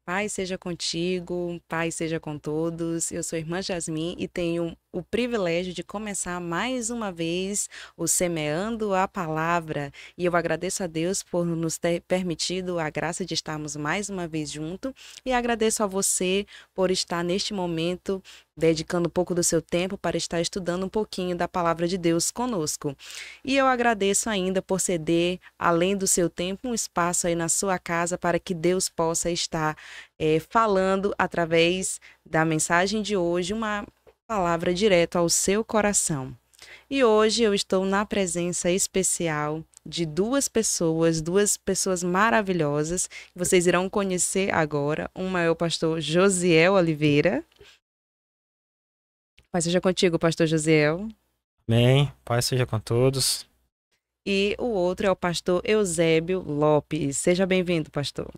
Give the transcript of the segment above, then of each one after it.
Paz seja contigo, paz seja com todos. Eu sou a irmã Jasmin e tenho o privilégio de começar mais uma vez o Semeando a Palavra. E eu agradeço a Deus por nos ter permitido a graça de estarmos mais uma vez juntos. E agradeço a você por estar neste momento dedicando um pouco do seu tempo para estar estudando um pouquinho da Palavra de Deus conosco. E eu agradeço ainda por ceder, além do seu tempo, um espaço aí na sua casa para que Deus possa estar falando através da mensagem de hoje uma palavra direto ao seu coração. E hoje eu estou na presença especial de duas pessoas maravilhosas, que vocês irão conhecer agora. Uma é o pastor Josiel Oliveira. Paz seja contigo, pastor Josiel. Amém. Paz seja com todos. E o outro é o pastor Eusébio Lopes. Seja bem-vindo, pastor.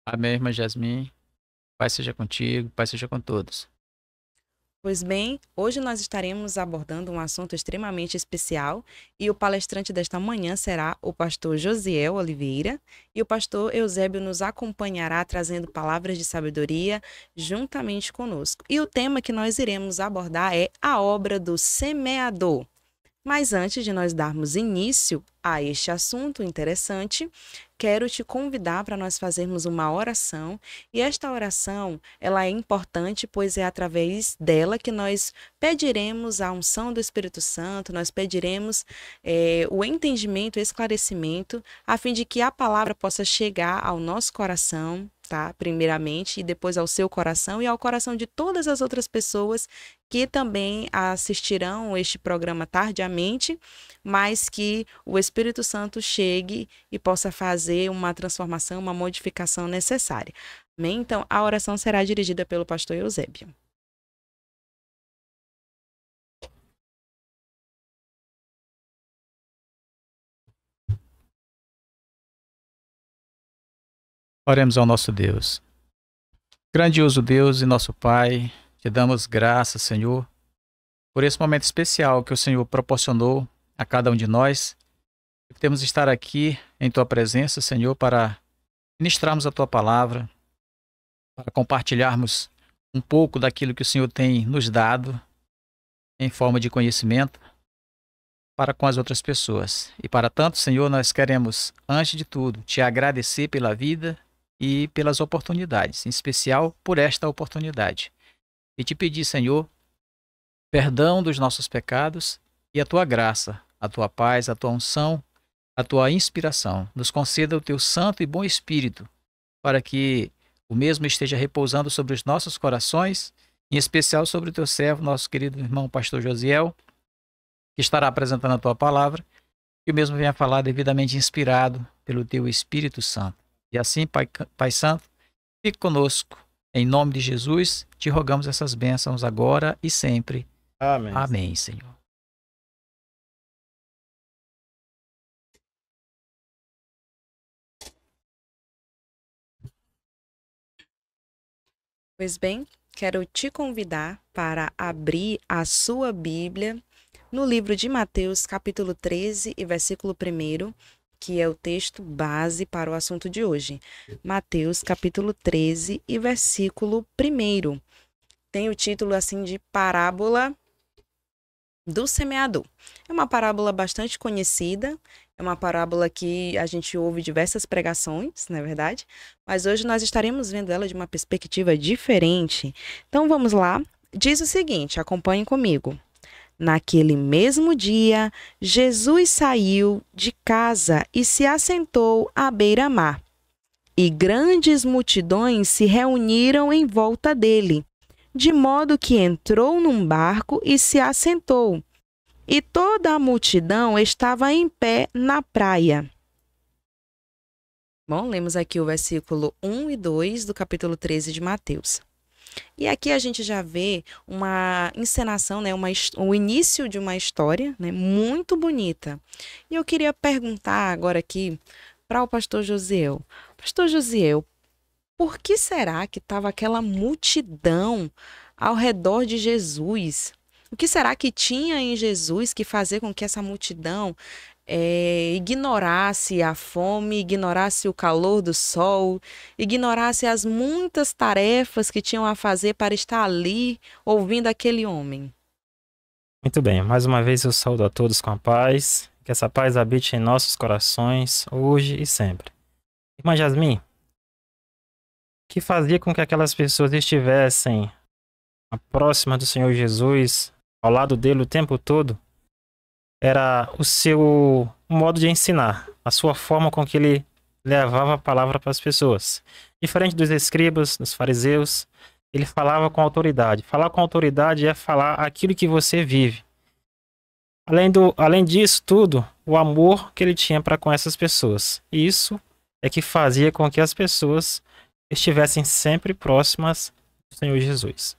Amém, irmã Jasmin. Paz seja contigo, paz seja com todos. Pois bem, hoje nós estaremos abordando um assunto extremamente especial e o palestrante desta manhã será o pastor Josiel Oliveira e o pastor Eusébio nos acompanhará trazendo palavras de sabedoria juntamente conosco. E o tema que nós iremos abordar é a obra do semeador. Mas antes de nós darmos início a este assunto interessante, quero te convidar para nós fazermos uma oração. E esta oração, ela é importante, pois é através dela que nós pediremos a unção do Espírito Santo, nós pediremos o entendimento, o esclarecimento, a fim de que a palavra possa chegar ao nosso coração, tá? Primeiramente, e depois ao seu coração e ao coração de todas as outras pessoas que também assistirão este programa tardiamente, mas que o Espírito Santo chegue e possa fazer uma transformação, uma modificação necessária. Amém? Então, a oração será dirigida pelo pastor Eusébio. Oremos ao nosso Deus. Grandioso Deus e nosso Pai, te damos graças, Senhor, por esse momento especial que o Senhor proporcionou a cada um de nós. Temos de estar aqui em Tua presença, Senhor, para ministrarmos a Tua palavra, para compartilharmos um pouco daquilo que o Senhor tem nos dado em forma de conhecimento para com as outras pessoas. E para tanto, Senhor, nós queremos, antes de tudo, te agradecer pela vida e pelas oportunidades, em especial por esta oportunidade. E te pedir, Senhor, perdão dos nossos pecados e a tua graça, a tua paz, a tua unção, a tua inspiração. Nos conceda o teu santo e bom Espírito, para que o mesmo esteja repousando sobre os nossos corações, em especial sobre o teu servo, nosso querido irmão pastor Josiel, que estará apresentando a tua palavra, que o mesmo venha falar devidamente inspirado pelo teu Espírito Santo. E assim, Pai Santo, fique conosco. Em nome de Jesus, te rogamos essas bênçãos agora e sempre. Amém. Amém, Senhor. Pois bem, quero te convidar para abrir a sua Bíblia no livro de Mateus, capítulo 13 e versículo 1, que é o texto base para o assunto de hoje. Mateus, capítulo 13 e versículo 1. Tem o título assim de Parábola do Semeador. É uma parábola bastante conhecida, é uma parábola que a gente ouve diversas pregações, não é verdade? Mas hoje nós estaremos vendo ela de uma perspectiva diferente. Então vamos lá. Diz o seguinte, acompanhem comigo. Naquele mesmo dia, Jesus saiu de casa e se assentou à beira-mar. E grandes multidões se reuniram em volta dele, de modo que entrou num barco e se assentou. E toda a multidão estava em pé na praia. Bom, lemos aqui o versículo 1 e 2 do capítulo 13 de Mateus. E aqui a gente já vê uma encenação, né, o início de uma história, né, muito bonita. E eu queria perguntar agora aqui para o pastor Josiel. Pastor Josiel, por que será que estava aquela multidão ao redor de Jesus? O que será que tinha em Jesus que fazia com que essa multidão ignorasse a fome, ignorasse o calor do sol, ignorasse as muitas tarefas que tinham a fazer para estar ali ouvindo aquele homem. Muito bem, mais uma vez eu saúdo a todos com a paz, que essa paz habite em nossos corações, hoje e sempre. Irmã Jasmin, o que fazia com que aquelas pessoas estivessem próximas do Senhor Jesus, ao lado dele o tempo todo, era o seu modo de ensinar, a sua forma com que ele levava a palavra para as pessoas. Diferente dos escribas, dos fariseus, ele falava com autoridade. Falar com autoridade é falar aquilo que você vive. Além disso tudo, o amor que ele tinha para com essas pessoas. E isso é que fazia com que as pessoas estivessem sempre próximas do Senhor Jesus.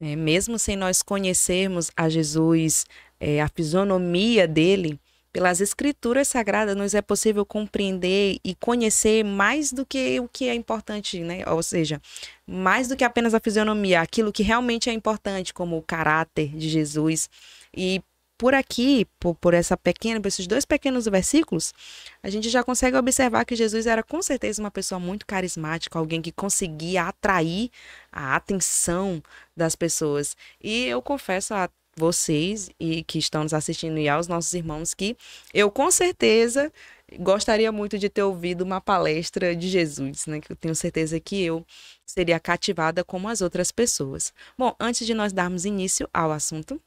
Mesmo sem nós conhecermos a Jesus, a fisionomia dele, pelas escrituras sagradas nos é possível compreender e conhecer mais do que o que é importante, né? Ou seja, mais do que apenas a fisionomia, aquilo que realmente é importante, como o caráter de Jesus. E por aqui, por esses 2 pequenos versículos, a gente já consegue observar que Jesus era com certeza uma pessoa muito carismática, alguém que conseguia atrair a atenção das pessoas. E eu confesso a vocês e que estão nos assistindo e aos nossos irmãos que eu com certeza gostaria muito de ter ouvido uma palestra de Jesus, né? Que eu tenho certeza que eu seria cativada como as outras pessoas. Bom, antes de nós darmos início ao assunto,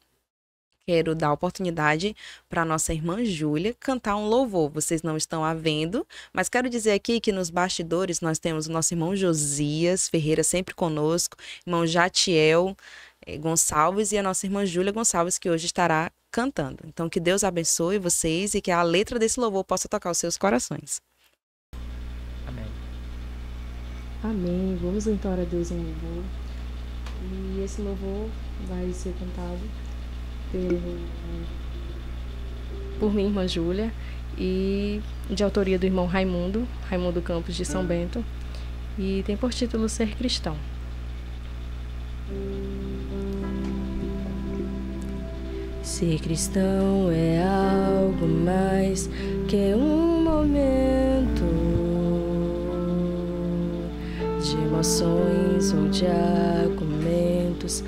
quero dar a oportunidade para a nossa irmã Júlia cantar um louvor. Vocês não estão a vendo, mas quero dizer aqui que nos bastidores nós temos o nosso irmão Josias Ferreira sempre conosco, irmão Jatiel Gonçalves e a nossa irmã Júlia Gonçalves, que hoje estará cantando. Então, que Deus abençoe vocês e que a letra desse louvor possa tocar os seus corações. Amém. Amém. Vamos então a Deus em louvor. E esse louvor vai ser cantado por minha irmã Júlia e de autoria do irmão Raimundo Campos de São Bento, e tem por título Ser Cristão. Ser cristão é algo mais que um momento de emoções ou de argumentos,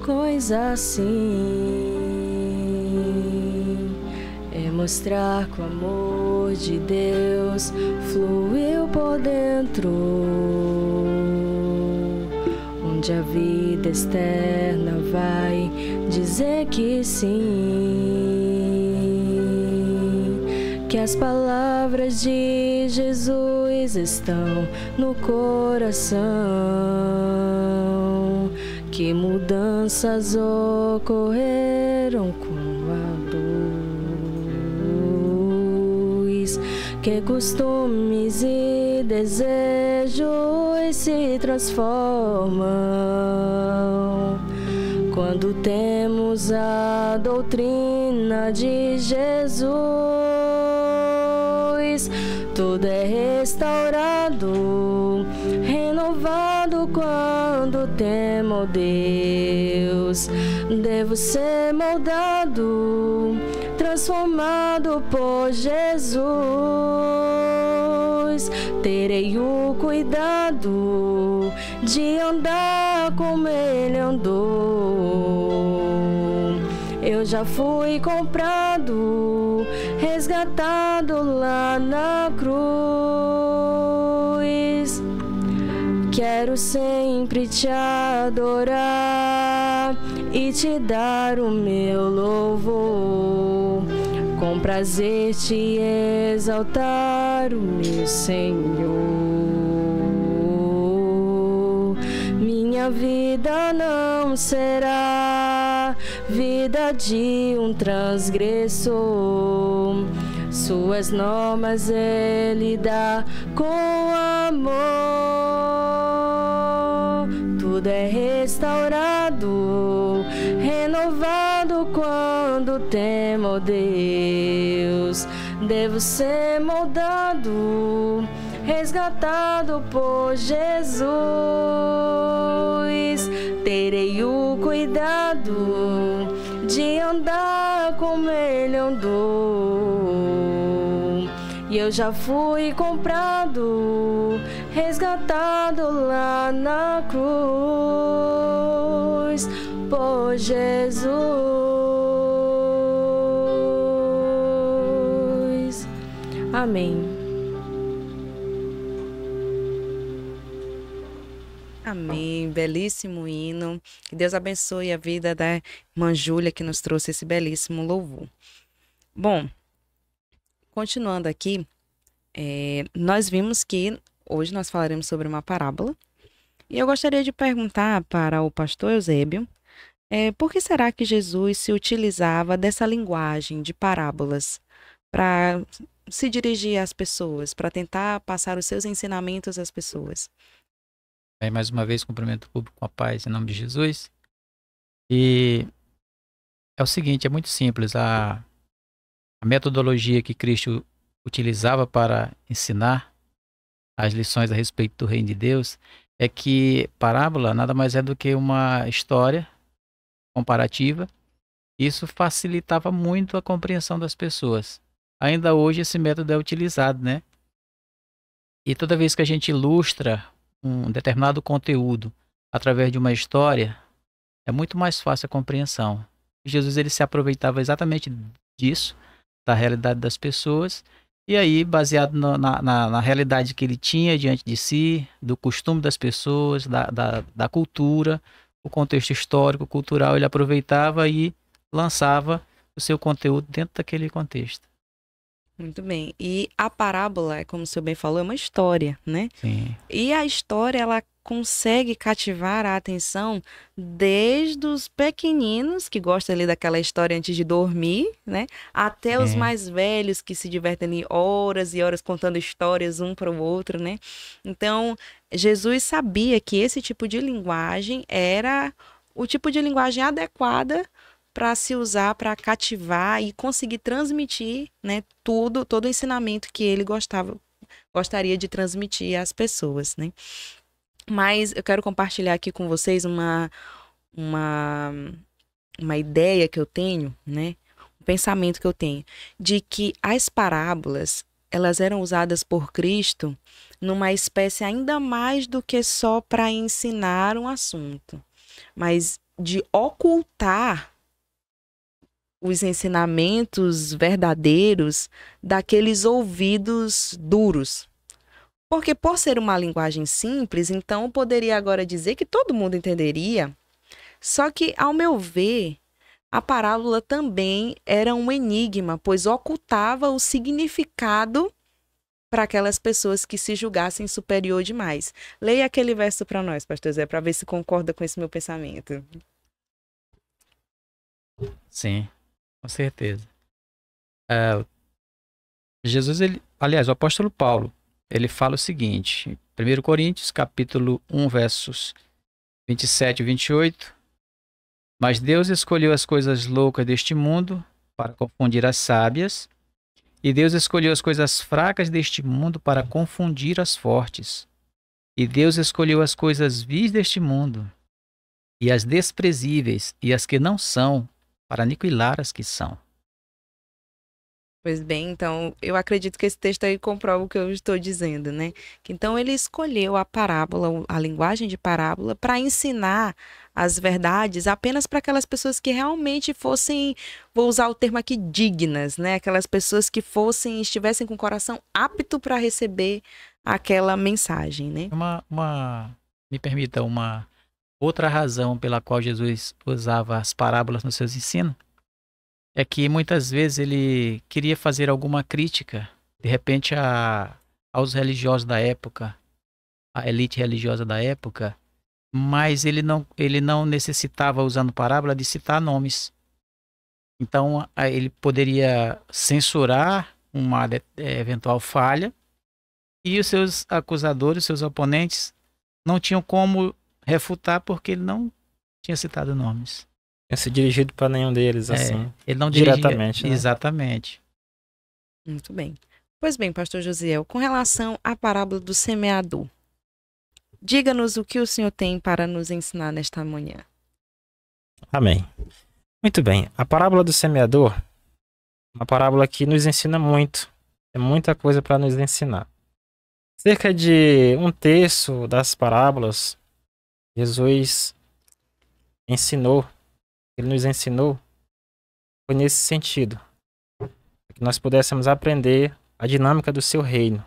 coisa assim. É mostrar que o amor de Deus fluiu por dentro, onde a vida externa vai dizer que sim, que as palavras de Jesus estão no coração, que mudanças ocorreram com a luz, que costumes e desejos se transformam quando temos a doutrina de Jesus. Tudo é restaurado, renovado quando temo Deus. Devo ser moldado, transformado por Jesus. Terei o cuidado de andar como Ele andou. Eu já fui comprado, resgatado lá na cruz. Quero sempre te adorar e te dar o meu louvor, com prazer te exaltar, o meu Senhor. Minha vida não será vida de um transgressor, suas normas Ele dá com amor. Tudo é restaurado, renovado quando temo Deus. Devo ser moldado, resgatado por Jesus. Terei o cuidado de andar como Ele andou. e eu já fui comprado, resgatado lá na cruz por Jesus. Amém. Amém, belíssimo hino. Que Deus abençoe a vida da irmã Júlia que nos trouxe esse belíssimo louvor. Bom, continuando aqui, nós vimos que hoje nós falaremos sobre uma parábola. E eu gostaria de perguntar para o pastor Eusébio, por que será que Jesus se utilizava dessa linguagem de parábolas para se dirigir às pessoas, para tentar passar os seus ensinamentos às pessoas? Mais uma vez, cumprimento o público com a paz em nome de Jesus. E é o seguinte, é muito simples. A metodologia que Cristo utilizava para ensinar as lições a respeito do reino de Deus é que parábola nada mais é do que uma história comparativa. Isso facilitava muito a compreensão das pessoas. Ainda hoje esse método é utilizado, né? E toda vez que a gente ilustra um determinado conteúdo através de uma história, é muito mais fácil a compreensão. Jesus ele se aproveitava exatamente disso, da realidade das pessoas, e aí, baseado na realidade que ele tinha diante de si, do costume das pessoas, da cultura, o contexto histórico, cultural, ele aproveitava e lançava o seu conteúdo dentro daquele contexto. Muito bem. E a parábola, como o senhor bem falou, é uma história, né? Sim. E a história, ela consegue cativar a atenção desde os pequeninos, que gostam ali daquela história antes de dormir, né? Até os mais velhos, que se divertem ali horas e horas contando histórias um para o outro, né? Então, Jesus sabia que esse tipo de linguagem era o tipo de linguagem adequada para se usar, para cativar e conseguir transmitir, né, todo o ensinamento que ele gostaria de transmitir às pessoas, né? Mas eu quero compartilhar aqui com vocês uma ideia que eu tenho, né? Um pensamento que eu tenho, de que as parábolas, elas eram usadas por Cristo numa espécie ainda mais do que só para ensinar um assunto, mas de ocultar os ensinamentos verdadeiros daqueles ouvidos duros. Porque por ser uma linguagem simples, então eu poderia agora dizer que todo mundo entenderia. Só que, ao meu ver, a parábola também era um enigma, pois ocultava o significado para aquelas pessoas que se julgassem superior demais. Leia aquele verso para nós, pastor Zé, para ver se concorda com esse meu pensamento. Sim. Com certeza. Jesus, aliás, o apóstolo Paulo, ele fala o seguinte, 1 Coríntios, capítulo 1, versos 27 e 28, mas Deus escolheu as coisas loucas deste mundo para confundir as sábias, e Deus escolheu as coisas fracas deste mundo para confundir as fortes, e Deus escolheu as coisas vis deste mundo, e as desprezíveis, e as que não são, para aniquilar as que são. Pois bem, então, eu acredito que esse texto aí comprova o que eu estou dizendo, né? Que então ele escolheu a parábola, a linguagem de parábola, para ensinar as verdades apenas para aquelas pessoas que realmente fossem, vou usar o termo aqui, dignas, né? Aquelas pessoas que estivessem com o coração apto para receber aquela mensagem, né? Me permita uma outra razão pela qual Jesus usava as parábolas nos seus ensinos é que muitas vezes ele queria fazer alguma crítica, de repente, aos religiosos da época, à elite religiosa da época, mas ele não necessitava, usando parábola, de citar nomes. Então, ele poderia censurar uma eventual falha e os seus acusadores, os seus oponentes, não tinham como refutar porque ele não tinha citado nomes. Tinha se dirigido para nenhum deles, assim. Ele não diretamente, dirigia, né? Exatamente. Muito bem. Pois bem, pastor Josiel, com relação à parábola do semeador, diga-nos o que o senhor tem para nos ensinar nesta manhã. Amém. Muito bem. A parábola do semeador, uma parábola que nos ensina muito Tem muita coisa para nos ensinar. Cerca de 1/3 das parábolas, Jesus ensinou, ele nos ensinou, foi nesse sentido, que nós pudéssemos aprender a dinâmica do seu reino.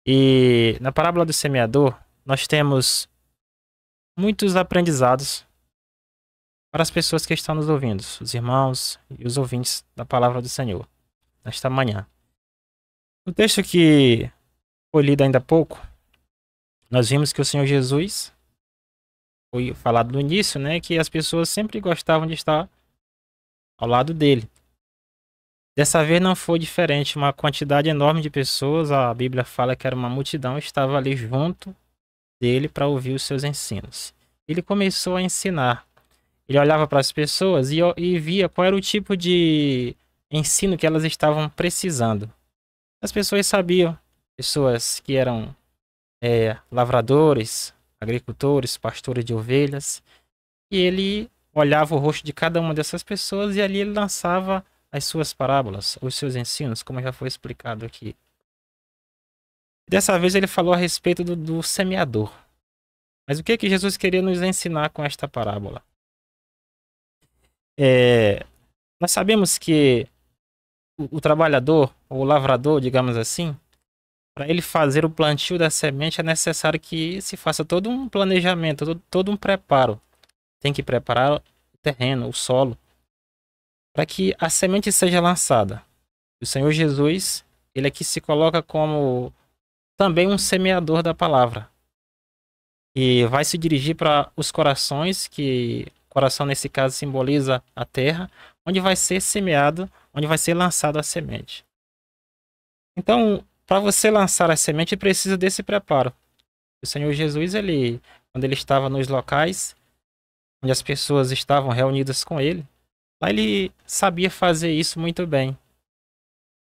E na parábola do semeador, nós temos muitos aprendizados para as pessoas que estão nos ouvindo, os irmãos e os ouvintes da palavra do Senhor, nesta manhã. No texto que foi lido ainda há pouco, nós vimos que o Senhor Jesus, foi falado no início, né, que as pessoas sempre gostavam de estar ao lado dele. Dessa vez não foi diferente, uma quantidade enorme de pessoas, a Bíblia fala que era uma multidão, estava ali junto dele para ouvir os seus ensinos. Ele começou a ensinar. Ele olhava para as pessoas e via qual era o tipo de ensino que elas estavam precisando. As pessoas sabiam, pessoas que eram lavradores, agricultores, pastores de ovelhas, e ele olhava o rosto de cada uma dessas pessoas e ali ele lançava as suas parábolas, os seus ensinos, como já foi explicado aqui. Dessa vez ele falou a respeito do semeador. Mas o que que Jesus queria nos ensinar com esta parábola? Nós sabemos que o trabalhador, ou o lavrador, digamos assim, para ele fazer o plantio da semente é necessário que se faça todo um planejamento, todo um preparo. Tem que preparar o terreno, o solo, para que a semente seja lançada. O Senhor Jesus, ele aqui se coloca como também um semeador da palavra. E vai se dirigir para os corações, que o coração nesse caso simboliza a terra, onde vai ser semeado, onde vai ser lançada a semente. Então, para você lançar a semente, precisa desse preparo. O Senhor Jesus, quando ele estava nos locais onde as pessoas estavam reunidas com ele, lá ele sabia fazer isso muito bem.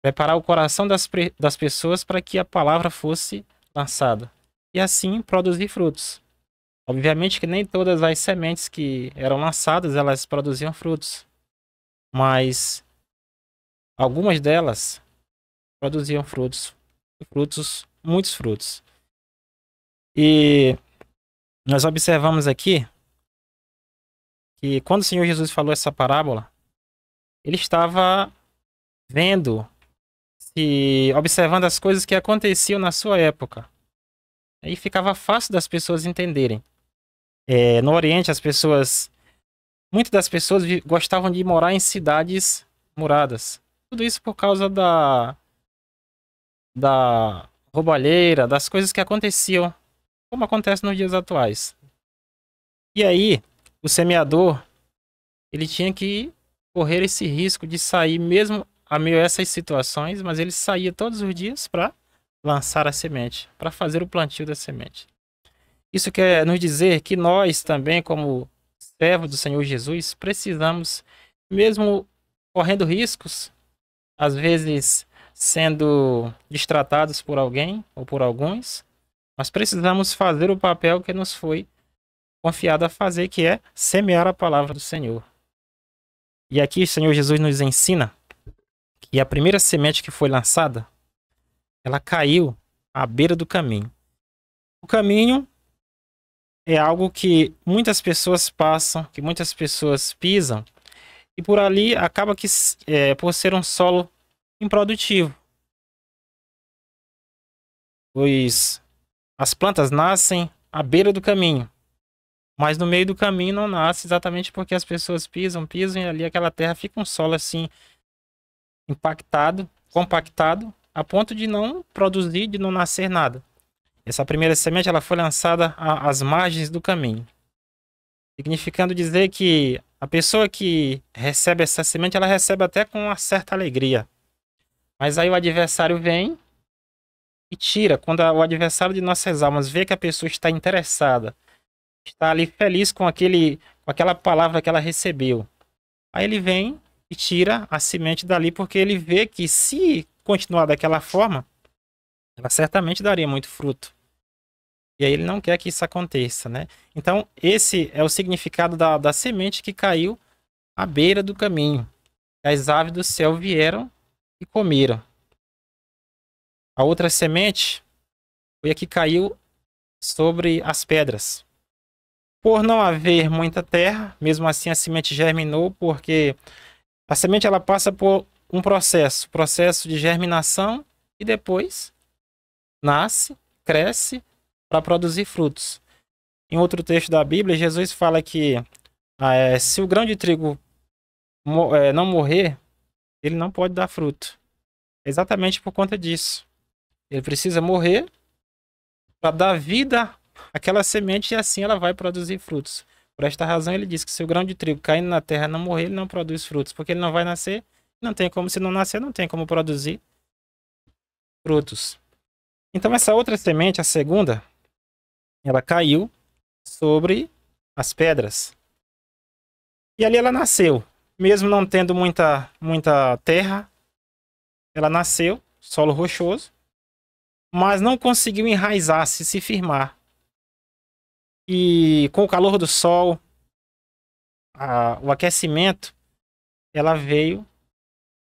Preparar o coração das pessoas para que a palavra fosse lançada. E assim produzir frutos. Obviamente que nem todas as sementes que eram lançadas, elas produziam frutos. Mas algumas delas produziam frutos. Muitos frutos. E nós observamos aqui que quando o Senhor Jesus falou essa parábola, ele estava vendo, observando as coisas que aconteciam na sua época. Aí ficava fácil das pessoas entenderem. No Oriente, muitas das pessoas gostavam de morar em cidades muradas. Tudo isso por causa da roubalheira, das coisas que aconteciam, como acontece nos dias atuais. E aí, o semeador, ele tinha que correr esse risco de sair mesmo a meio a essas situações, mas ele saía todos os dias para lançar a semente, para fazer o plantio da semente. Isso quer nos dizer que nós também, como servos do Senhor Jesus, precisamos, mesmo correndo riscos, às vezes sendo destratados por alguém ou por alguns, mas precisamos fazer o papel que nos foi confiado a fazer, que é semear a palavra do Senhor. E aqui o Senhor Jesus nos ensina que a primeira semente que foi lançada, ela caiu à beira do caminho. O caminho é algo que muitas pessoas passam, que muitas pessoas pisam, e por ali acaba que, por ser um solo improdutivo, pois as plantas nascem à beira do caminho, mas no meio do caminho não nasce, exatamente porque as pessoas pisam e ali aquela terra fica um solo assim compactado, a ponto de não produzir, de não nascer nada. Essa primeira semente ela foi lançada às margens do caminho, significando dizer que a pessoa que recebe essa semente, ela recebe até com uma certa alegria. Mas aí o adversário vem e tira. Quando o adversário de nossas almas vê que a pessoa está interessada, está ali feliz com aquela palavra que ela recebeu, aí ele vem e tira a semente dali, porque ele vê que se continuar daquela forma, ela certamente daria muito fruto. E aí ele não quer que isso aconteça, né? Então esse é o significado da semente que caiu à beira do caminho. As aves do céu vieram e comeram. A outra semente foi a que caiu sobre as pedras. Por não haver muita terra, mesmo assim a semente germinou, porque a semente ela passa por um processo de germinação e depois nasce, cresce para produzir frutos. Em outro texto da Bíblia, Jesus fala que se o grão de trigo não morrer, ele não pode dar fruto. Exatamente por conta disso. Ele precisa morrer para dar vida àquela semente e assim ela vai produzir frutos. Por esta razão ele diz que se o grão de trigo caindo na terra não morrer, ele não produz frutos, porque ele não vai nascer, não tem como, se não nascer, não tem como produzir frutos. Então essa outra semente, a segunda, ela caiu sobre as pedras. E ali ela nasceu. Mesmo não tendo muita terra, ela nasceu, solo rochoso, mas não conseguiu enraizar-se, se firmar. E com o calor do sol, o aquecimento, ela veio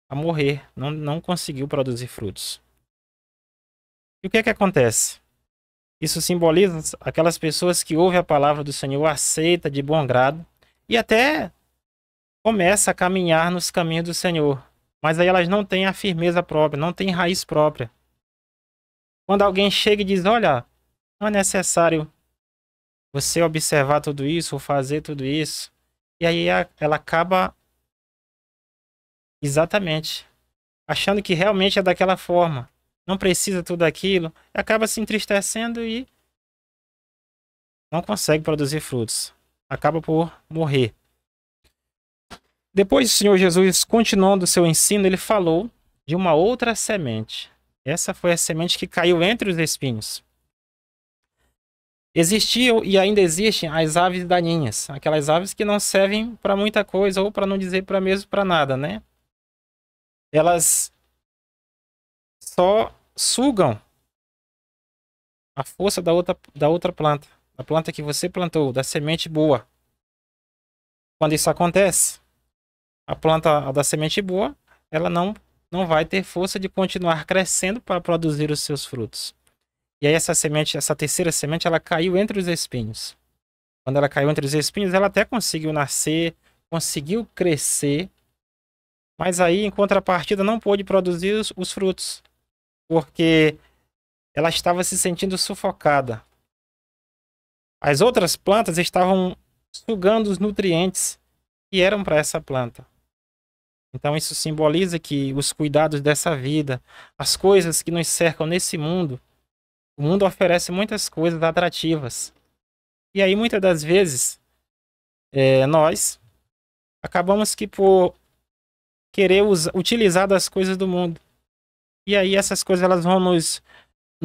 a morrer, não conseguiu produzir frutos. E o que é que acontece? Isso simboliza aquelas pessoas que ouvem a palavra do Senhor, aceita de bom grado e até começa a caminhar nos caminhos do Senhor. Mas aí elas não têm a firmeza própria, não têm raiz própria. Quando alguém chega e diz, olha, não é necessário você observar tudo isso ou fazer tudo isso. E aí ela acaba exatamente achando que realmente é daquela forma. Não precisa tudo aquilo. Acaba se entristecendo e não consegue produzir frutos. Acaba por morrer. Depois o Senhor Jesus, continuando o seu ensino, ele falou de uma outra semente. Essa foi a semente que caiu entre os espinhos. Existiam e ainda existem as aves daninhas, aquelas aves que não servem para muita coisa, ou para não dizer para mesmo para nada, né? Elas só sugam a força da outra planta, da planta que você plantou, da semente boa. Quando isso acontece, a planta da semente boa, ela não vai ter força de continuar crescendo para produzir os seus frutos. E aí essa terceira semente, ela caiu entre os espinhos. Quando ela caiu entre os espinhos, ela até conseguiu nascer, conseguiu crescer, mas aí, em contrapartida, não pôde produzir os frutos, porque ela estava se sentindo sufocada. As outras plantas estavam sugando os nutrientes que eram para essa planta. Então isso simboliza que os cuidados dessa vida, as coisas que nos cercam nesse mundo, o mundo oferece muitas coisas atrativas. E aí muitas das vezes nós acabamos que por querer utilizar das coisas do mundo. E aí essas coisas elas vão nos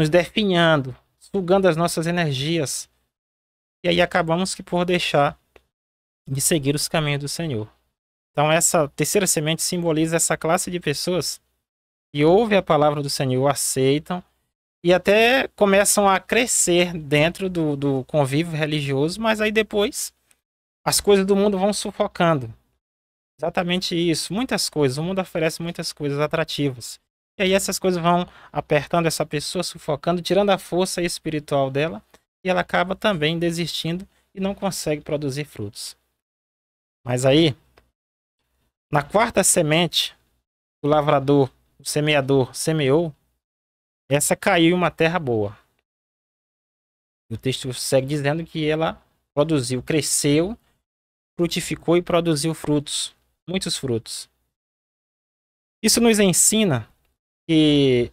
definhando, sugando as nossas energias. E aí acabamos que por deixar de seguir os caminhos do Senhor. Então essa terceira semente simboliza essa classe de pessoas que ouvem a palavra do Senhor, aceitam e até começam a crescer dentro do convívio religioso, mas aí depois as coisas do mundo vão sufocando. Exatamente isso, muitas coisas, o mundo oferece muitas coisas atrativas. E aí essas coisas vão apertando essa pessoa, sufocando, tirando a força espiritual dela, e ela acaba também desistindo e não consegue produzir frutos. Mas aí, na quarta semente, o lavrador, o semeador, semeou, essa caiu em uma terra boa. E o texto segue dizendo que ela produziu, cresceu, frutificou e produziu frutos, muitos frutos. Isso nos ensina que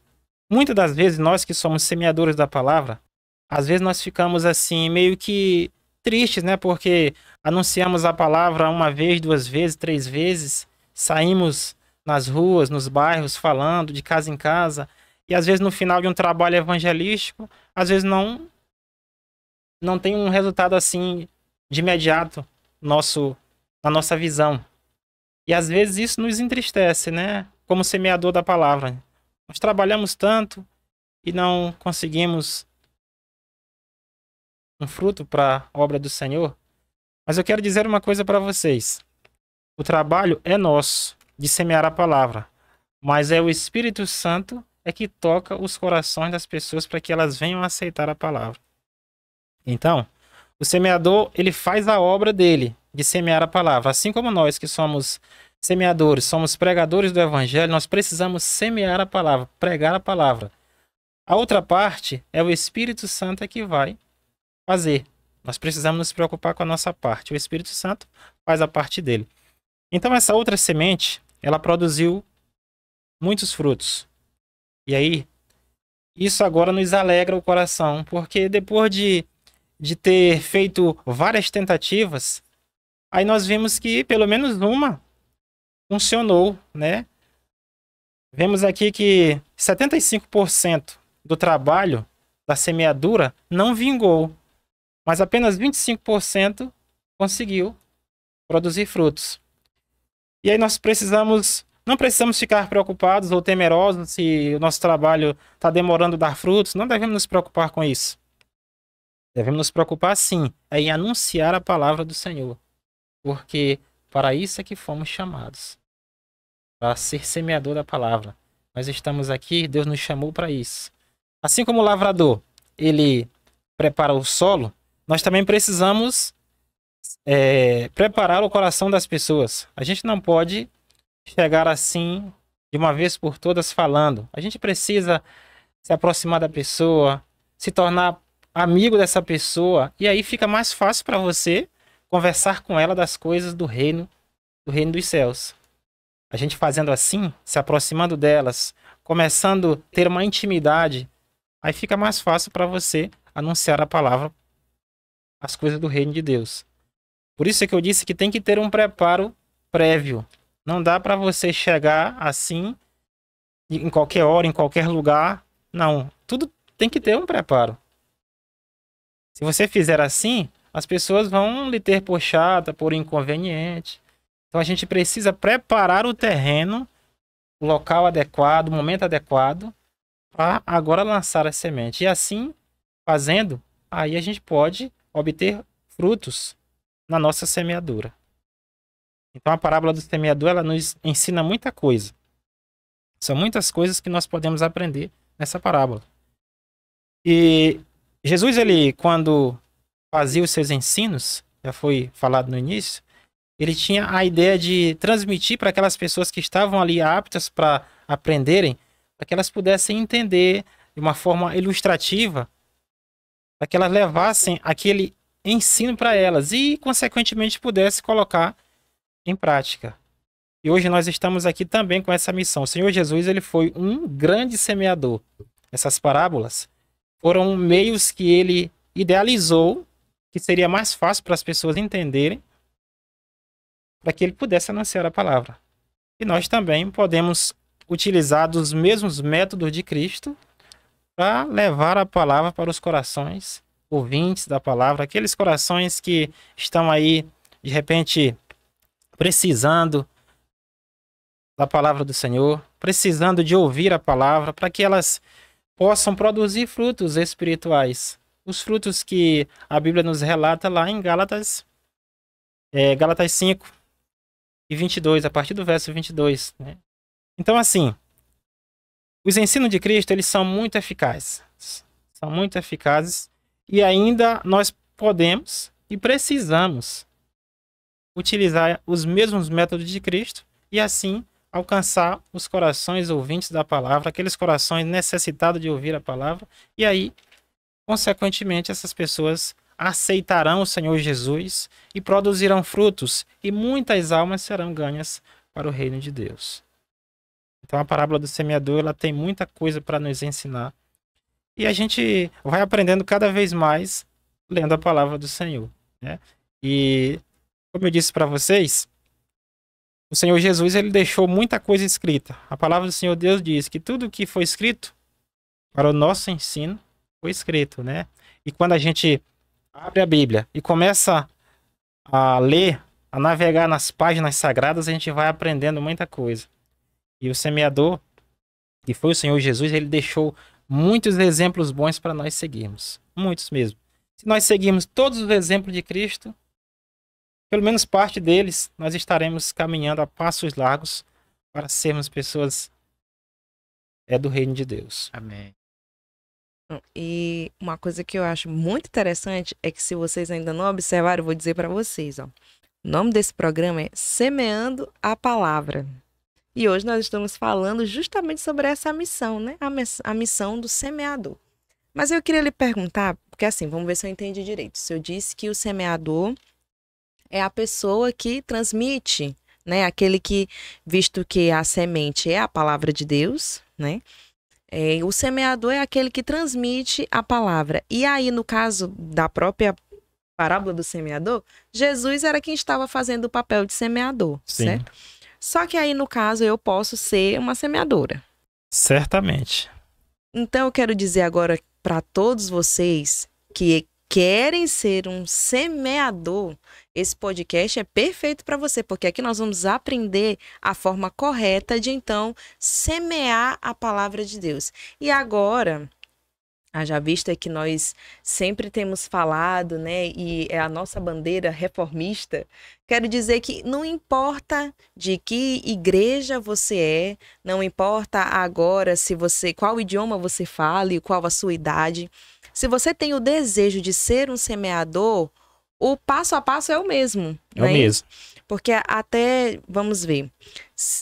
muitas das vezes nós que somos semeadores da palavra, às vezes nós ficamos assim meio que tristes, né? Porque anunciamos a palavra uma vez, duas vezes, três vezes, saímos nas ruas, nos bairros, falando de casa em casa, e às vezes no final de um trabalho evangelístico, às vezes não tem um resultado assim de imediato na nossa visão. E às vezes isso nos entristece, né? Como semeador da palavra. Nós trabalhamos tanto e não conseguimos um fruto para a obra do Senhor. Mas eu quero dizer uma coisa para vocês. O trabalho é nosso de semear a palavra, mas é o Espírito Santo é que toca os corações das pessoas para que elas venham a aceitar a palavra. Então, o semeador, ele faz a obra dele, de semear a palavra. Assim como nós que somos semeadores, somos pregadores do evangelho, nós precisamos semear a palavra, pregar a palavra. A outra parte é o Espírito Santo que vai fazer. Nós precisamos nos preocupar com a nossa parte. O Espírito Santo faz a parte dele. Então essa outra semente, ela produziu muitos frutos. E aí, isso agora nos alegra o coração, porque depois de ter feito várias tentativas, aí nós vimos que pelo menos uma funcionou, né? Vemos aqui que 75% do trabalho da semeadura não vingou, mas apenas 25% conseguiu produzir frutos. E aí nós não precisamos ficar preocupados ou temerosos se o nosso trabalho está demorando a dar frutos. Não devemos nos preocupar com isso. Devemos nos preocupar, sim, em anunciar a palavra do Senhor. Porque para isso é que fomos chamados. Para ser semeador da palavra. Nós estamos aqui, Deus nos chamou para isso. Assim como o lavrador, ele prepara o solo, nós também precisamos preparar o coração das pessoas. A gente não pode chegar assim, de uma vez por todas, falando. A gente precisa se aproximar da pessoa, se tornar amigo dessa pessoa, e aí fica mais fácil para você conversar com ela das coisas do reino dos céus. A gente fazendo assim, se aproximando delas, começando a ter uma intimidade, aí fica mais fácil para você anunciar a palavra, as coisas do reino de Deus. Por isso é que eu disse que tem que ter um preparo prévio. Não dá para você chegar assim, em qualquer hora, em qualquer lugar. Não, tudo tem que ter um preparo. Se você fizer assim, as pessoas vão lhe ter por chata, por inconveniente. Então a gente precisa preparar o terreno, o local adequado, o momento adequado, para agora lançar a semente. E assim, fazendo, aí a gente pode obter frutos na nossa semeadura. Então a parábola do semeador, ela nos ensina muita coisa. São muitas coisas que nós podemos aprender nessa parábola. E Jesus, ele, quando fazia os seus ensinos, já foi falado no início, ele tinha a ideia de transmitir para aquelas pessoas que estavam ali aptas para aprenderem, para que elas pudessem entender de uma forma ilustrativa, para que elas levassem aquele ensino para elas e, consequentemente, pudessem colocar em prática. E hoje nós estamos aqui também com essa missão. O Senhor Jesus, ele foi um grande semeador. Essas parábolas foram meios que ele idealizou, que seria mais fácil para as pessoas entenderem, para que ele pudesse anunciar a palavra. E nós também podemos utilizar dos mesmos métodos de Cristo para levar a palavra para os corações ouvintes da palavra, aqueles corações que estão aí, de repente, precisando da palavra do Senhor, precisando de ouvir a palavra, para que elas possam produzir frutos espirituais. Os frutos que a Bíblia nos relata lá em Gálatas 5 e 22, a partir do verso 22. Né? Então, assim, os ensinos de Cristo, eles são muito eficazes. São muito eficazes e ainda nós podemos e precisamos utilizar os mesmos métodos de Cristo e assim alcançar os corações ouvintes da palavra, aqueles corações necessitados de ouvir a palavra, e aí, consequentemente, essas pessoas aceitarão o Senhor Jesus e produzirão frutos, e muitas almas serão ganhas para o reino de Deus. Então a parábola do semeador, ela tem muita coisa para nos ensinar, e a gente vai aprendendo cada vez mais lendo a palavra do Senhor, né? E como eu disse para vocês, o Senhor Jesus, ele deixou muita coisa escrita. A palavra do Senhor Deus diz que tudo que foi escrito para o nosso ensino foi escrito, né? E quando a gente abre a Bíblia e começa a ler, a navegar nas páginas sagradas, a gente vai aprendendo muita coisa. E o semeador, que foi o Senhor Jesus, ele deixou muitos exemplos bons para nós seguirmos. Muitos mesmo. Se nós seguirmos todos os exemplos de Cristo, pelo menos parte deles, nós estaremos caminhando a passos largos para sermos pessoas é do reino de Deus. Amém. E uma coisa que eu acho muito interessante é que, se vocês ainda não observaram, eu vou dizer para vocês, ó. O nome desse programa é Semeando a Palavra. E hoje nós estamos falando justamente sobre essa missão, né? A missão do semeador. Mas eu queria lhe perguntar, porque assim, vamos ver se eu entendi direito. O senhor disse que o semeador é a pessoa que transmite, né? Aquele que, visto que a semente é a palavra de Deus, né? O semeador é aquele que transmite a palavra. E aí, no caso da própria parábola do semeador, Jesus era quem estava fazendo o papel de semeador, Sim. certo? Só que aí, no caso, eu posso ser uma semeadora. Certamente. Então, eu quero dizer agora para todos vocês que querem ser um semeador, esse podcast é perfeito para você, porque aqui nós vamos aprender a forma correta de, então, semear a palavra de Deus. E agora, haja vista que nós sempre temos falado, né, e é a nossa bandeira reformista, quero dizer que não importa de que igreja você é, não importa agora qual idioma você fala e qual a sua idade. Se você tem o desejo de ser um semeador, o passo a passo é o mesmo. É o mesmo. Porque até, vamos ver,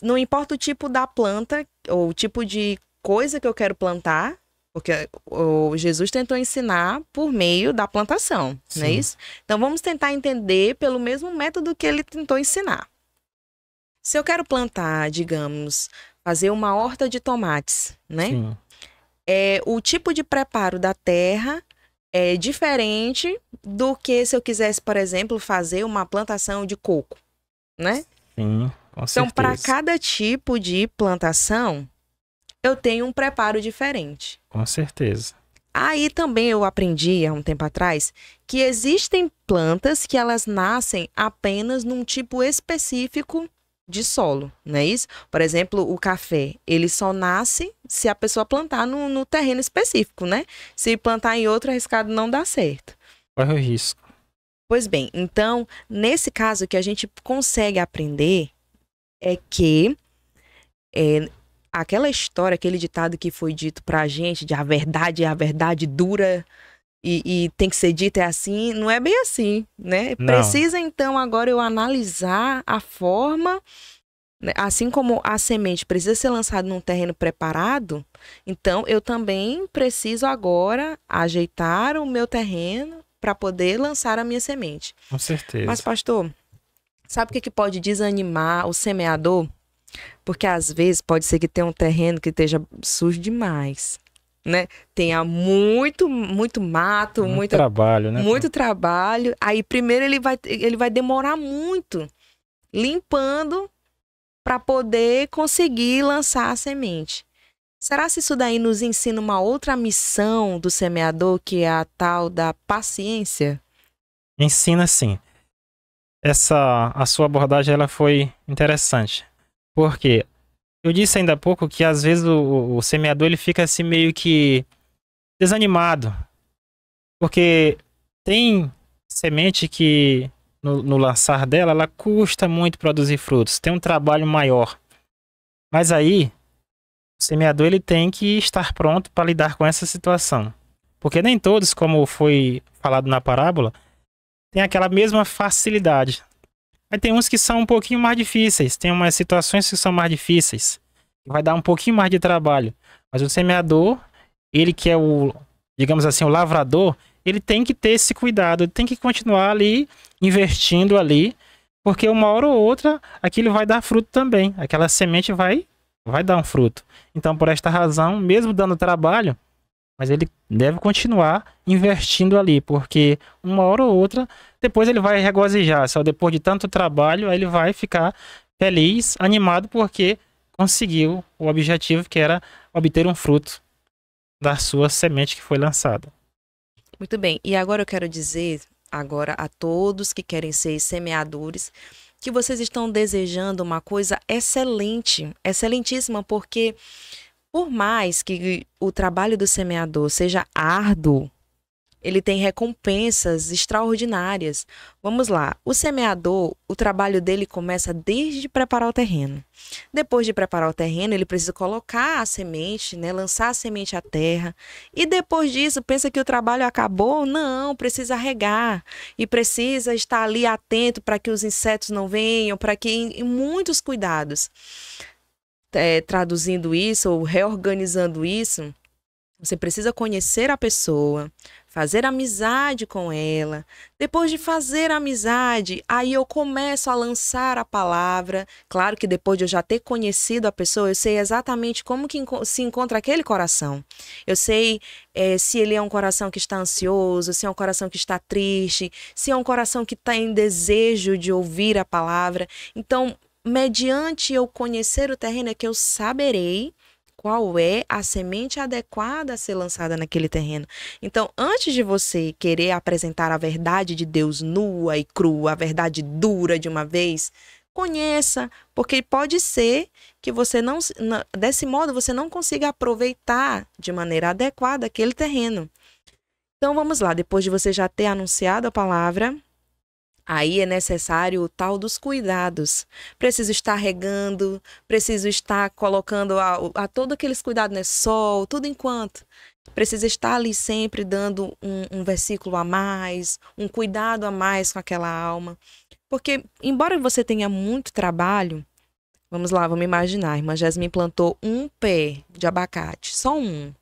não importa o tipo da planta ou o tipo de coisa que eu quero plantar, porque o Jesus tentou ensinar por meio da plantação, não é isso? Então vamos tentar entender pelo mesmo método que ele tentou ensinar. Se eu quero plantar, digamos, fazer uma horta de tomates, né? Sim. O tipo de preparo da terra é diferente do que se eu quisesse, por exemplo, fazer uma plantação de coco, né? Sim, com Então, certeza. para cada tipo de plantação, eu tenho um preparo diferente. Com certeza. Aí também eu aprendi há um tempo atrás que existem plantas que elas nascem apenas num tipo específico de solo, não é isso? Por exemplo, o café, ele só nasce se a pessoa plantar no terreno específico, né? Se plantar em outro, arriscado não dá certo. Corre o risco. Pois bem, então, nesse caso, o que a gente consegue aprender é que aquela história, aquele ditado que foi dito pra gente, de a verdade dura e tem que ser dita é assim, não é bem assim, né? Não. Precisa, então, agora eu analisar a forma, né? Assim como a semente precisa ser lançada num terreno preparado, então eu também preciso agora ajeitar o meu terreno para poder lançar a minha semente. Com certeza. Mas, pastor, sabe o que pode desanimar o semeador? Porque às vezes pode ser que tenha um terreno que esteja sujo demais, né? Tenha muito mato, muito trabalho, né? muito trabalho. Aí primeiro ele vai demorar muito limpando para poder conseguir lançar a semente. Será que isso daí nos ensina uma outra missão do semeador, que é a tal da paciência? Ensina sim. A sua abordagem ela foi interessante. Porque eu disse ainda há pouco que às vezes o semeador ele fica assim meio que desanimado. Porque tem semente que no lançar dela, ela custa muito produzir frutos. Tem um trabalho maior. Mas aí, o semeador ele tem que estar pronto para lidar com essa situação. Porque nem todos, como foi falado na parábola, têm aquela mesma facilidade. Aí tem uns que são um pouquinho mais difíceis. Tem umas situações que são mais difíceis. Vai dar um pouquinho mais de trabalho. Mas o semeador, ele que é digamos assim, o lavrador, ele tem que ter esse cuidado. Ele tem que continuar ali, investindo ali. Porque uma hora ou outra, aquilo vai dar fruto também. Aquela semente vai dar um fruto. Então, por esta razão, mesmo dando trabalho, mas ele deve continuar investindo ali, porque uma hora ou outra, depois ele vai regozijar. Só depois de tanto trabalho, aí ele vai ficar feliz, animado, porque conseguiu o objetivo, que era obter um fruto da sua semente que foi lançada. Muito bem. E agora eu quero dizer a todos que querem ser semeadores, que vocês estão desejando uma coisa excelente, excelentíssima, porque por mais que o trabalho do semeador seja árduo, ele tem recompensas extraordinárias. Vamos lá, o semeador, o trabalho dele começa desde preparar o terreno. Depois de preparar o terreno, ele precisa colocar a semente, né, lançar a semente à terra. E depois disso, pensa que o trabalho acabou? Não, precisa regar. E precisa estar ali atento para que os insetos não venham, para que em muitos cuidados. Traduzindo isso ou reorganizando isso, você precisa conhecer a pessoa, fazer amizade com ela. Depois de fazer amizade, aí eu começo a lançar a palavra. Claro que depois de eu já ter conhecido a pessoa, eu sei exatamente como que se encontra aquele coração. Eu sei se ele é um coração que está ansioso, se é um coração que está triste, se é um coração que está em desejo de ouvir a palavra. Então, mediante eu conhecer o terreno, é que eu saberei qual é a semente adequada a ser lançada naquele terreno. Então, antes de você querer apresentar a verdade de Deus nua e crua, a verdade dura de uma vez, conheça, porque pode ser que você não, desse modo, você não consiga aproveitar de maneira adequada aquele terreno. Então, vamos lá, depois de você já ter anunciado a palavra, aí é necessário o tal dos cuidados. Preciso estar regando, preciso estar colocando a todos aqueles cuidados, né? Sol, tudo enquanto. Precisa estar ali sempre dando um versículo a mais, um cuidado a mais com aquela alma. Porque, embora você tenha muito trabalho, vamos lá, vamos imaginar, a irmã Jasmine plantou um pé de abacate, só um.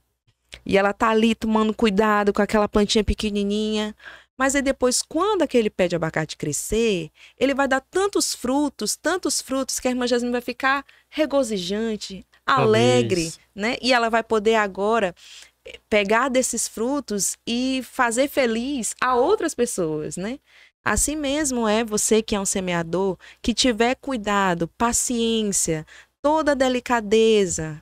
E ela tá ali tomando cuidado com aquela plantinha pequenininha. Mas aí depois, quando aquele pé de abacate crescer, ele vai dar tantos frutos, que a irmã Jasmine vai ficar regozijante, alegre, né? E ela vai poder agora pegar desses frutos e fazer feliz a outras pessoas, né? Assim mesmo é você que é um semeador, que tiver cuidado, paciência, toda delicadeza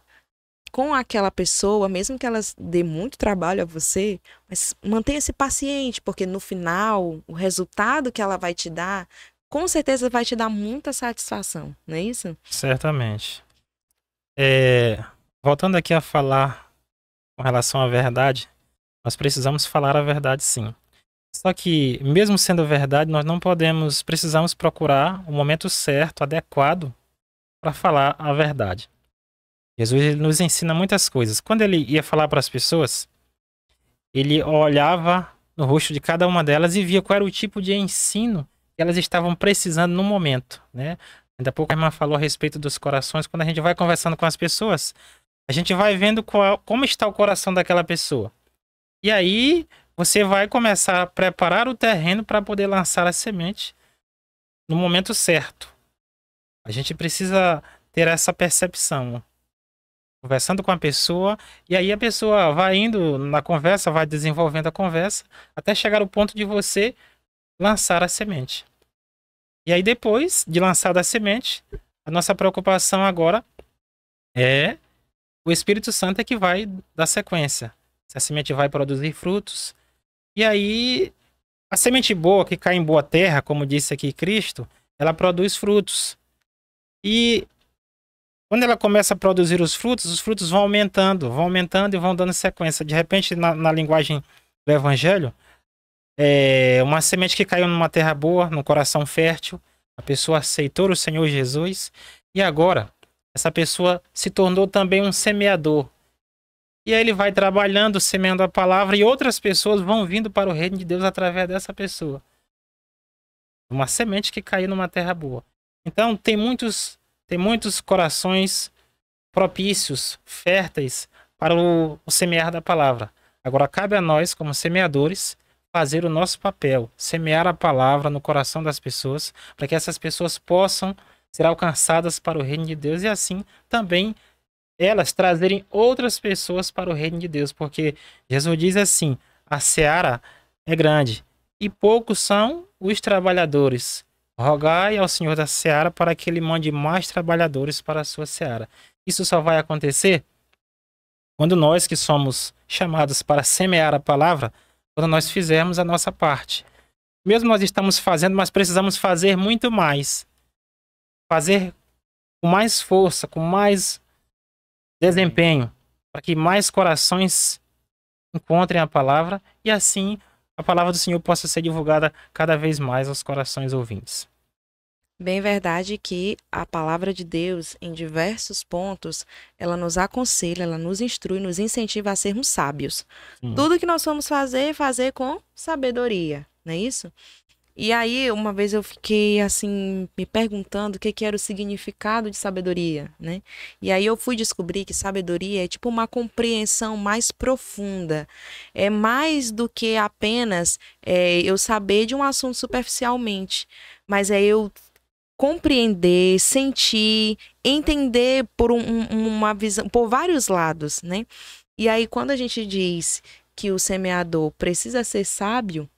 com aquela pessoa, mesmo que ela dê muito trabalho a você, mas mantenha-se paciente, porque no final, o resultado que ela vai te dar, com certeza vai te dar muita satisfação, não é isso? Certamente. Voltando aqui a falar com relação à verdade, nós precisamos falar a verdade sim. Só que, mesmo sendo verdade, nós não precisamos procurar o momento certo, adequado, para falar a verdade. Jesus nos ensina muitas coisas. Quando ele ia falar para as pessoas, ele olhava no rosto de cada uma delas e via qual era o tipo de ensino que elas estavam precisando no momento, né? Ainda há pouco a irmã falou a respeito dos corações. Quando a gente vai conversando com as pessoas, a gente vai vendo como está o coração daquela pessoa. E aí você vai começar a preparar o terreno para poder lançar a semente no momento certo. A gente precisa ter essa percepção. Conversando com a pessoa, e aí a pessoa vai indo na conversa, vai desenvolvendo a conversa, até chegar ao ponto de você lançar a semente. E aí depois de lançar a semente, a nossa preocupação agora é o Espírito Santo é que vai dar sequência. Se a semente vai produzir frutos. E aí, a semente boa, que cai em boa terra, como disse aqui Cristo, ela produz frutos. E quando ela começa a produzir os frutos vão aumentando e vão dando sequência. De repente, na linguagem do Evangelho, uma semente que caiu numa terra boa, num coração fértil, a pessoa aceitou o Senhor Jesus, e agora, essa pessoa se tornou também um semeador. E aí ele vai trabalhando, semeando a palavra, e outras pessoas vão vindo para o reino de Deus através dessa pessoa. Uma semente que caiu numa terra boa. Então, tem muitos corações propícios, férteis para o semear da palavra. Agora, cabe a nós, como semeadores, fazer o nosso papel, semear a palavra no coração das pessoas, para que essas pessoas possam ser alcançadas para o reino de Deus e assim também elas trazerem outras pessoas para o reino de Deus, porque Jesus diz assim: a seara é grande e poucos são os trabalhadores. Rogai ao Senhor da seara para que ele mande mais trabalhadores para a sua seara. Isso só vai acontecer quando nós que somos chamados para semear a palavra, quando nós fizermos a nossa parte. Mesmo nós estamos fazendo, mas precisamos fazer muito mais. Fazer com mais força, com mais desempenho, para que mais corações encontrem a palavra e assim a palavra do Senhor possa ser divulgada cada vez mais aos corações ouvintes. Bem verdade que a palavra de Deus, em diversos pontos, ela nos aconselha, ela nos instrui, nos incentiva a sermos sábios. Tudo que nós vamos fazer com sabedoria, não é isso? E aí, uma vez eu fiquei, assim, me perguntando o que era o significado de sabedoria, né? E aí eu fui descobrir que sabedoria é tipo uma compreensão mais profunda. É mais do que apenas eu saber de um assunto superficialmente, mas é eu compreender, sentir, entender por uma visão, por vários lados, né? E aí, quando a gente diz que o semeador precisa ser sábio,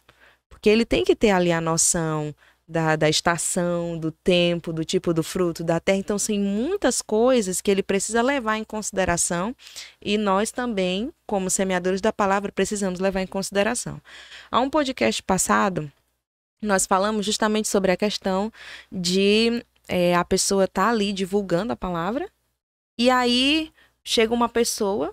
porque ele tem que ter ali a noção da estação, do tempo, do tipo do fruto, da terra. Então, são muitas coisas que ele precisa levar em consideração e nós também, como semeadores da palavra, precisamos levar em consideração. Há um podcast passado, nós falamos justamente sobre a questão de a pessoa estar ali divulgando a palavra e aí chega uma pessoa,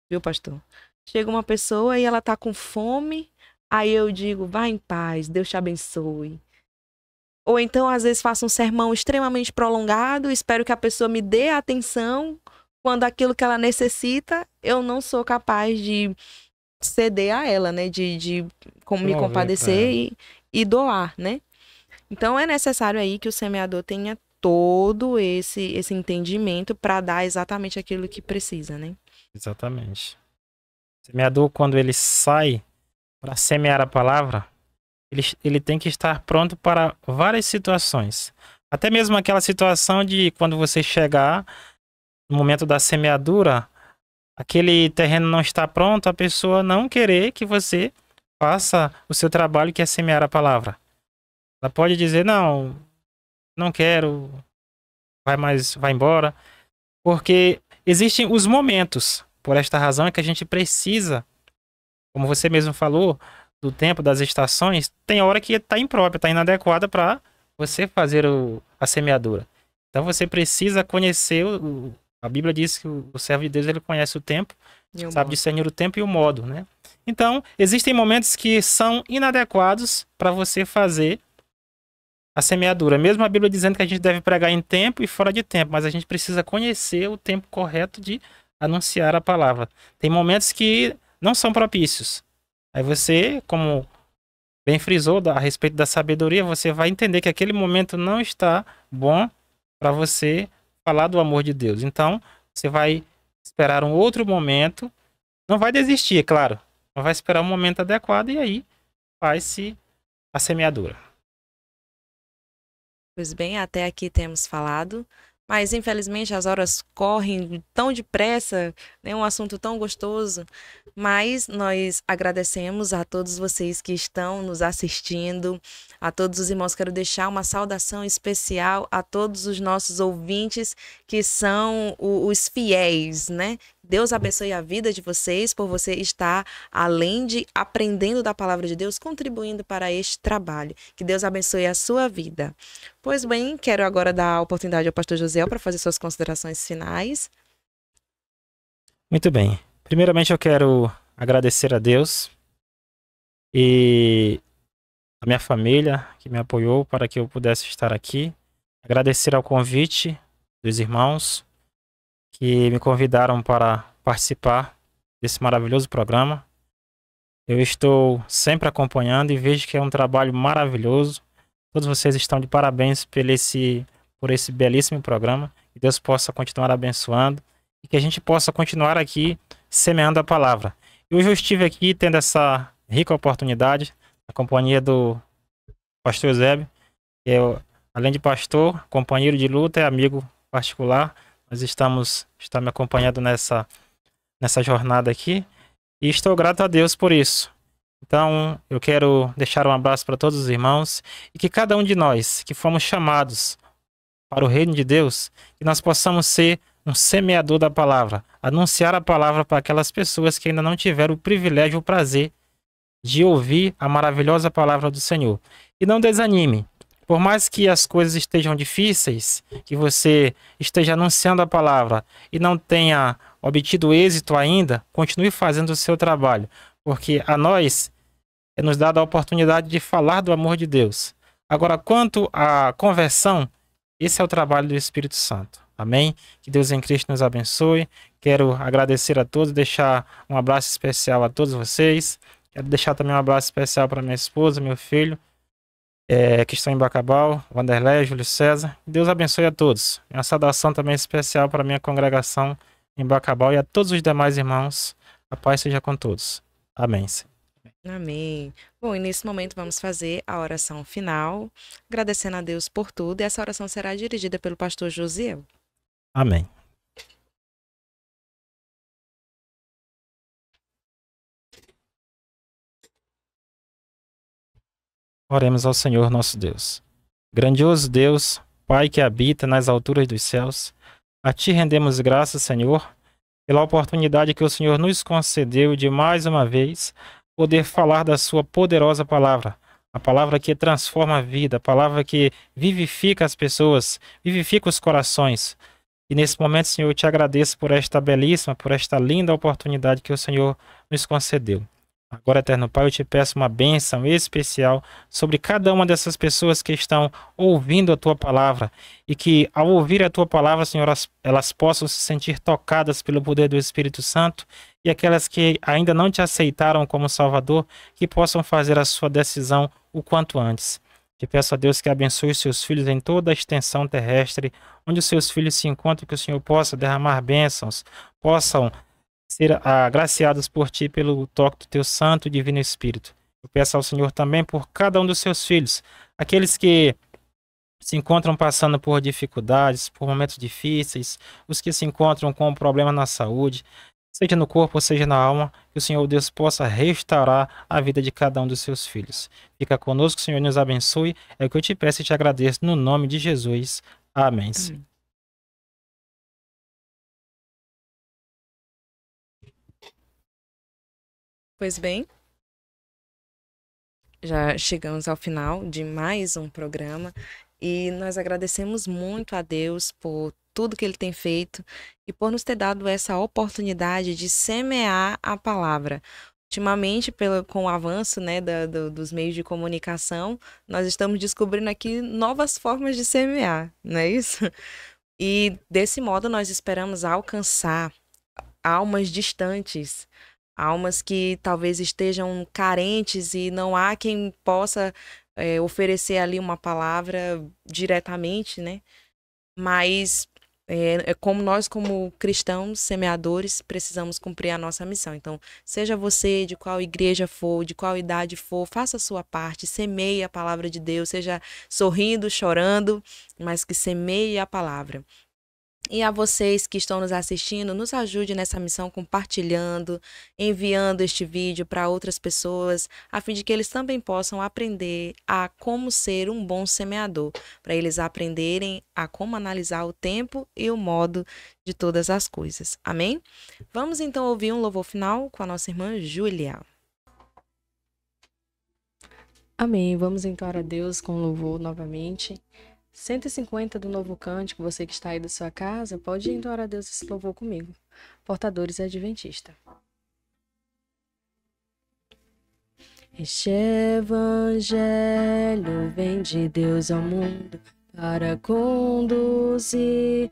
viu, pastor? Chega uma pessoa e ela tá com fome, aí eu digo, vá em paz, Deus te abençoe. Ou então, às vezes, faço um sermão extremamente prolongado, espero que a pessoa me dê atenção, quando aquilo que ela necessita, eu não sou capaz de ceder a ela, né? De me compadecer e doar, né? Então, é necessário aí que o semeador tenha todo esse entendimento para dar exatamente aquilo que precisa, né? Exatamente. O semeador, quando ele sai para semear a palavra, ele tem que estar pronto para várias situações. Até mesmo aquela situação de quando você chegar no momento da semeadura, aquele terreno não está pronto, a pessoa não querer que você faça o seu trabalho, que é semear a palavra. Ela pode dizer, não quero, vai embora. Porque existem os momentos. Por esta razão é que a gente precisa, como você mesmo falou, do tempo, das estações, tem hora que está imprópria, está inadequada para você fazer a semeadura. Então você precisa conhecer, a Bíblia diz que o servo de Deus ele conhece o tempo, sabe discernir o tempo e o modo, né? Então, existem momentos que são inadequados para você fazer a semeadura. Mesmo a Bíblia dizendo que a gente deve pregar em tempo e fora de tempo, mas a gente precisa conhecer o tempo correto de anunciar a palavra. Tem momentos que não são propícios. Aí você, como bem frisou a respeito da sabedoria, você vai entender que aquele momento não está bom para você falar do amor de Deus. Então, você vai esperar um outro momento, não vai desistir, é claro, mas vai esperar um momento adequado e aí faz-se a semeadura. Pois bem, até aqui temos falado, mas infelizmente as horas correm tão depressa, né? Um assunto tão gostoso, mas nós agradecemos a todos vocês que estão nos assistindo, a todos os irmãos. Quero deixar uma saudação especial a todos os nossos ouvintes que são os fiéis, né? Deus abençoe a vida de vocês por você estar, além de aprendendo da palavra de Deus, contribuindo para este trabalho. Que Deus abençoe a sua vida. Pois bem, quero agora dar a oportunidade ao pastor Josiel para fazer suas considerações finais. Muito bem. Primeiramente eu quero agradecer a Deus e a minha família que me apoiou para que eu pudesse estar aqui. Agradecer ao convite dos irmãos que me convidaram para participar desse maravilhoso programa. Eu estou sempre acompanhando e vejo que é um trabalho maravilhoso. Todos vocês estão de parabéns por esse belíssimo programa. Que Deus possa continuar abençoando e que a gente possa continuar aqui semeando a palavra. E hoje eu estive aqui tendo essa rica oportunidade, na companhia do pastor Eusébio, que é, além de pastor, companheiro de luta, é amigo particular. Nós está me acompanhando nessa jornada aqui e estou grato a Deus por isso. Então, eu quero deixar um abraço para todos os irmãos e que cada um de nós que fomos chamados para o reino de Deus, que nós possamos ser um semeador da palavra, anunciar a palavra para aquelas pessoas que ainda não tiveram o privilégio, o prazer de ouvir a maravilhosa palavra do Senhor. E não desanime. Por mais que as coisas estejam difíceis, que você esteja anunciando a palavra e não tenha obtido êxito ainda, continue fazendo o seu trabalho, porque a nós é nos dada a oportunidade de falar do amor de Deus. Agora, quanto à conversão, esse é o trabalho do Espírito Santo. Amém? Que Deus em Cristo nos abençoe. Quero agradecer a todos, deixar um abraço especial a todos vocês. Quero deixar também um abraço especial para minha esposa, meu filho, que estão em Bacabal, Vanderlei, Júlio César. Deus abençoe a todos. Uma saudação também especial para a minha congregação em Bacabal e a todos os demais irmãos. A paz seja com todos. Amém. Amém. Bom, e nesse momento vamos fazer a oração final, agradecendo a Deus por tudo. E essa oração será dirigida pelo pastor Josiel. Amém. Oremos ao Senhor nosso Deus. Grandioso Deus, Pai que habita nas alturas dos céus, a Ti rendemos graças, Senhor, pela oportunidade que o Senhor nos concedeu de mais uma vez poder falar da Sua poderosa palavra, a palavra que transforma a vida, a palavra que vivifica as pessoas, vivifica os corações. E nesse momento, Senhor, eu te agradeço por esta belíssima, por esta linda oportunidade que o Senhor nos concedeu. Agora, Eterno Pai, eu te peço uma bênção especial sobre cada uma dessas pessoas que estão ouvindo a Tua palavra e que, ao ouvir a Tua palavra, Senhor, elas possam se sentir tocadas pelo poder do Espírito Santo e aquelas que ainda não te aceitaram como Salvador, que possam fazer a sua decisão o quanto antes. Te peço a Deus que abençoe os seus filhos em toda a extensão terrestre, onde os seus filhos se encontram, que o Senhor possa derramar bênçãos, possam ser agraciados por Ti pelo toque do Teu Santo e Divino Espírito. Eu peço ao Senhor também por cada um dos seus filhos, aqueles que se encontram passando por dificuldades, por momentos difíceis, os que se encontram com um problema na saúde, seja no corpo ou seja na alma, que o Senhor Deus possa restaurar a vida de cada um dos seus filhos. Fica conosco, Senhor, nos abençoe. É o que eu te peço e te agradeço no nome de Jesus. Amém. Senhor. Pois bem, já chegamos ao final de mais um programa e nós agradecemos muito a Deus por tudo que Ele tem feito e por nos ter dado essa oportunidade de semear a palavra. Ultimamente, com o avanço, né, dos meios de comunicação, nós estamos descobrindo aqui novas formas de semear, não é isso? E desse modo nós esperamos alcançar almas distantes, almas que talvez estejam carentes e não há quem possa oferecer ali uma palavra diretamente, né? Mas como nós, como cristãos, semeadores, precisamos cumprir a nossa missão. Então, seja você de qual igreja for, de qual idade for, faça a sua parte, semeie a palavra de Deus, seja sorrindo, chorando, mas que semeie a palavra. E a vocês que estão nos assistindo, nos ajude nessa missão compartilhando, enviando este vídeo para outras pessoas, a fim de que eles também possam aprender a como ser um bom semeador, para eles aprenderem a como analisar o tempo e o modo de todas as coisas. Amém? Vamos então ouvir um louvor final com a nossa irmã Júlia. Amém. Vamos entoar a Deus com louvor novamente. 150 do Novo Cântico, você que está aí da sua casa, pode entoar a Deus esse louvor comigo. Portadores Adventista. Este evangelho vem de Deus ao mundo para conduzir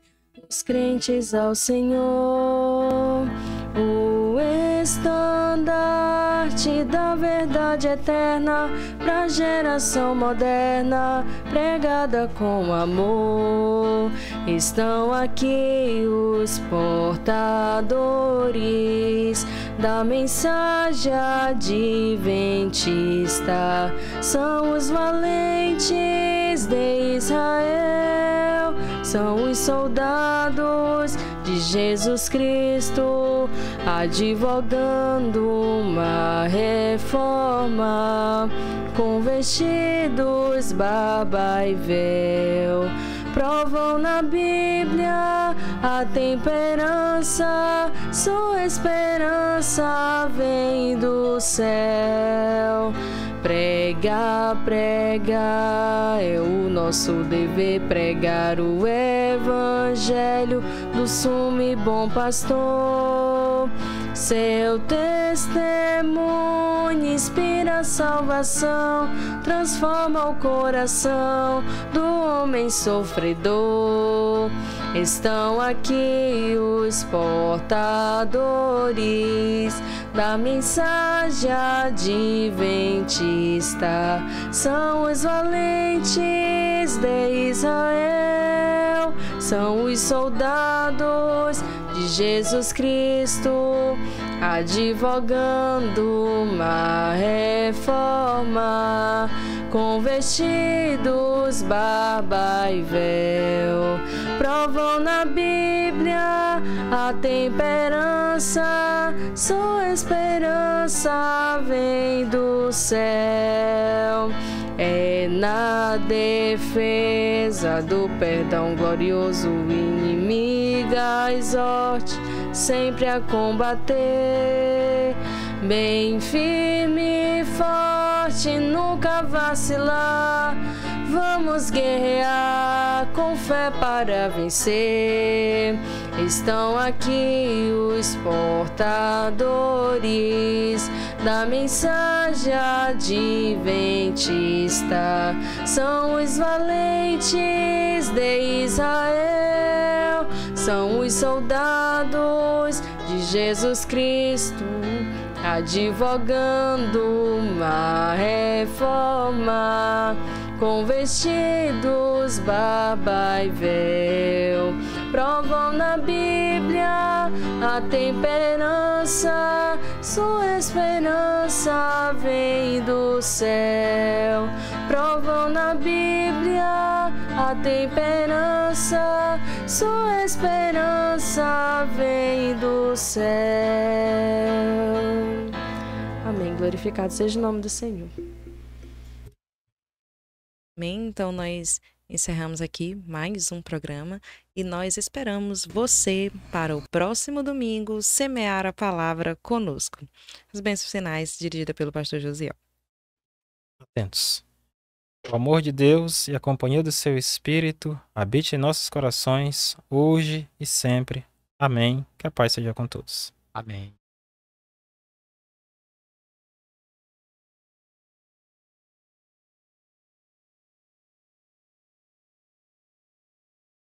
os crentes ao Senhor. O estandarte da verdade eterna pra geração moderna, pregada com amor. Estão aqui os portadores da mensagem adventista. São os valentes de Israel, são os soldados de Jesus Cristo, advogando uma reforma, com vestidos, barba e véu. Provam na Bíblia a temperança, sua esperança vem do céu. Pregar, pregar, é o nosso dever, pregar o evangelho do sumo e bom pastor. Seu testemunho une, inspira a salvação, transforma o coração do homem sofredor. Estão aqui os portadores da mensagem adventista, são os valentes de Israel, são os soldados de Jesus Cristo, advogando uma reforma, com vestidos, barba e véu, provam na Bíblia a temperança, sua esperança vem do céu. É na defesa do perdão glorioso, inimiga exorte sempre a combater, bem firme e forte, nunca vacilar. Vamos guerrear com fé para vencer. Estão aqui os portadores da mensagem adventista, são os valentes de Israel, são os soldados de Jesus Cristo, advogando uma reforma, com vestidos, barba e véu, provam na Bíblia a temperança, sua esperança vem do céu. Provam na Bíblia a temperança, sua esperança vem do céu. Amém. Glorificado seja o nome do Senhor. Amém. Então nós encerramos aqui mais um programa e nós esperamos você para o próximo domingo semear a palavra conosco. As bênçãos finais dirigida pelo pastor Josiel. Atentos. O amor de Deus e a companhia do seu Espírito habite em nossos corações, hoje e sempre. Amém. Que a paz seja com todos. Amém.